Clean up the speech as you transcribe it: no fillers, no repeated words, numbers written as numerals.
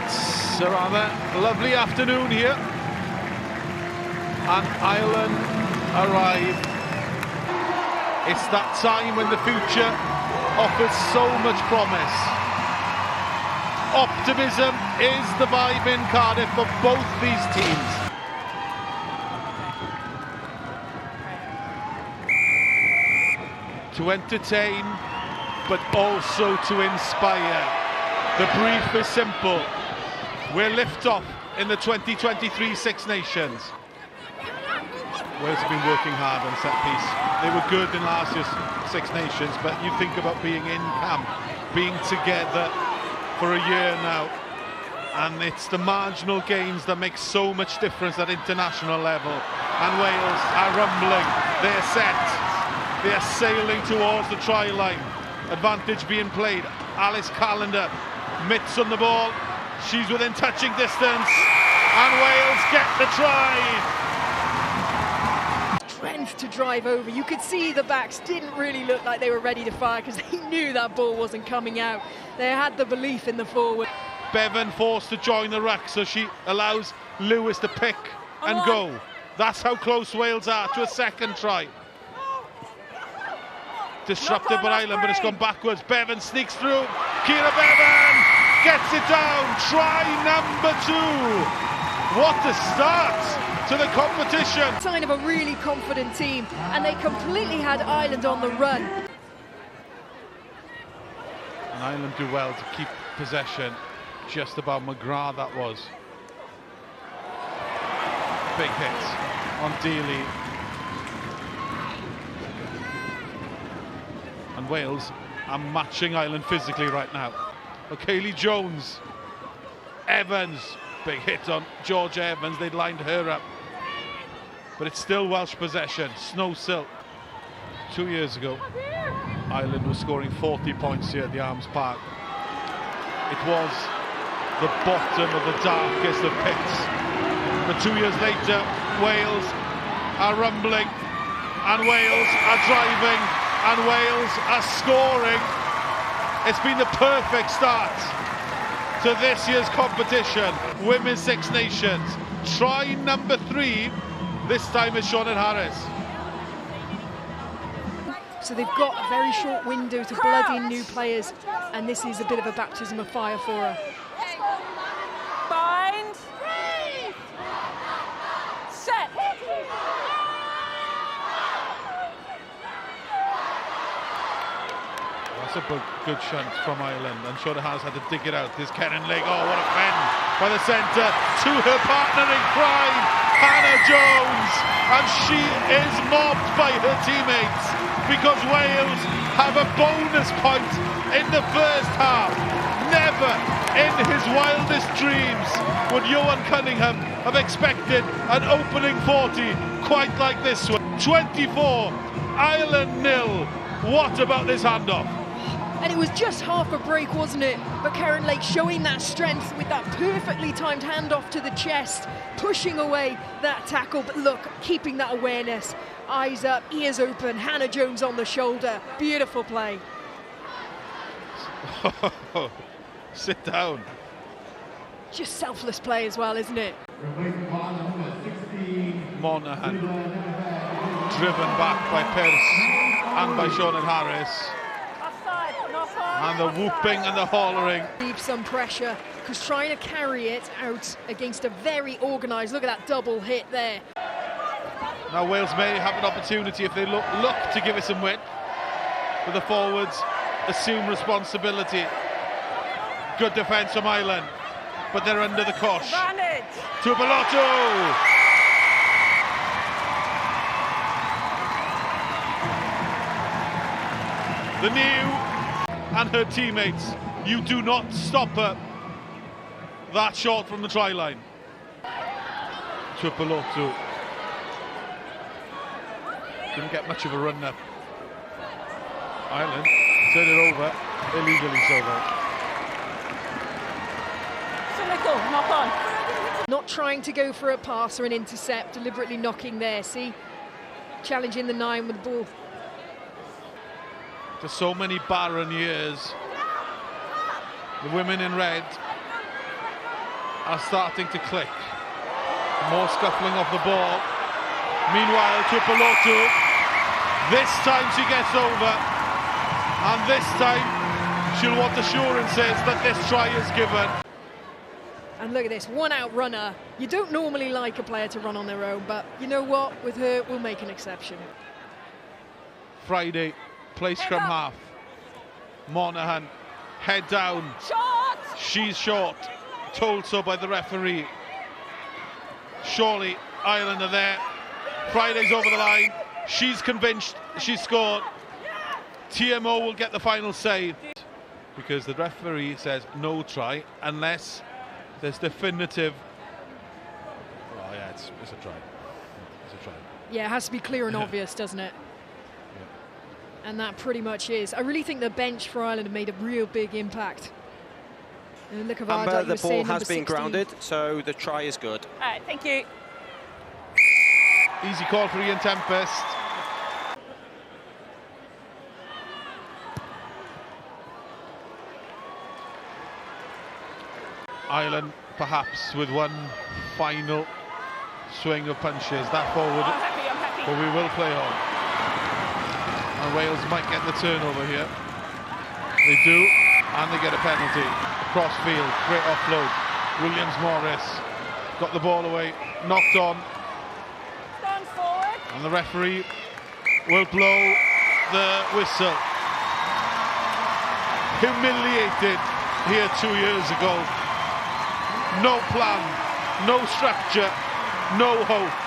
It's a rather lovely afternoon here, and Ireland arrive. It's that time when the future offers so much promise. Optimism is the vibe in Cardiff for both these teams. To entertain, but also to inspire. The brief is simple. We're lift-off in the 2023 Six Nations. Wales have been working hard on set-piece. They were good in last year's Six Nations, but you think about being in camp, being together for a year now, and it's the marginal gains that make so much difference at international level. And Wales are rumbling. They're set. They're sailing towards the try line. Advantage being played. Alice Callender, mitts on the ball. She's within touching distance, and Wales get the try. Strength to drive over. You could see the backs didn't really look like they were ready to fire because they knew that ball wasn't coming out. They had the belief in the forward. Bevan forced to join the ruck, so she allows Lewis to pick and go. That's how close Wales are to a second try. Disrupted by Ireland, but it's gone backwards. Bevan sneaks through. Ciara Bevan gets it down. Try number 2. What a start to the competition. Sign of a really confident team, and they completely had Ireland on the run. And Ireland do well to keep possession. Just about McGrath that was. Big hit on Dealey. And Wales are matching Ireland physically right now. O'Kaylee Jones, Evans, big hit on Georgia Evans, they'd lined her up. But it's still Welsh possession, Snow Silk. 2 years ago, Ireland was scoring 40 points here at the Arms Park. It was the bottom of the darkest of pits. But 2 years later, Wales are rumbling, and Wales are driving, and Wales are scoring. It's been the perfect start to this year's competition. Women's Six Nations. Try number 3. This time it's Siobhan Harris. So they've got a very short window to blood in new players, and this is a bit of a baptism of fire for her. Bind. Set. That's a good shunt from Ireland, and Siobhan Harris had to dig it out. There's Keren Lake. Oh, what a pen by the centre to her partner in crime, Hannah Jones, and she is mobbed by her teammates because Wales have a bonus point in the first half. Never in his wildest dreams would Johan Cunningham have expected an opening 40 quite like this one. 24, Ireland 0. What about this handoff? And it was just half a break, wasn't it? But Keren Lake showing that strength with that perfectly timed handoff to the chest, pushing away that tackle. But look, keeping that awareness. Eyes up, ears open, Hannah Jones on the shoulder. Beautiful play. Sit down. Just selfless play as well, isn't it? Monaghan, driven back by Pearce and by Siobhan Harris. And the whooping and the hollering. Leave some pressure, because trying to carry it out against a very organised, look at that double hit there. Now Wales may have an opportunity if they look to give it some width. But the forwards assume responsibility. Good defence from Ireland, but they're under the cosh. To Bellotto. The new and her teammates, you do not stop her that short from the try line. To Bellotto. Didn't get much of a run up. Ireland turn it over, illegally so though. Knock on. Not trying to go for a pass or an intercept, deliberately knocking there, see? Challenging the 9 with the ball. For so many barren years, the women in red are starting to click. More scuffling off the ball. Meanwhile, Tupelotu, this time she gets over, and this time she'll want assurances that this try is given. And look at this, one out runner. You don't normally like a player to run on their own, but you know what? With her, we'll make an exception. Friday, play scrum half. Monaghan, head down. Shot! She's short, told so by the referee. Surely Ireland are there. Friday's over the line. She's convinced she's scored. TMO will get the final say, because the referee says no try unless there's definitive. Oh yeah, it's a try. It's a try. Yeah, it has to be clear and obvious, doesn't it? And that pretty much is. I really think the bench for Ireland have made a real big impact. And look at Amber, like the ball has been 16. grounded, so the try is good. All right, thank you. Easy call for Ian Tempest. Ireland perhaps with one final swing of punches. That forward, I'm happy. but we will play on. And Wales might get the turnover here. They do, and they get a penalty. Crossfield, great offload. Williams-Morris got the ball away, knocked on. Stand forward. And the referee will blow the whistle. Humiliated here 2 years ago. No plan, no structure, no hope.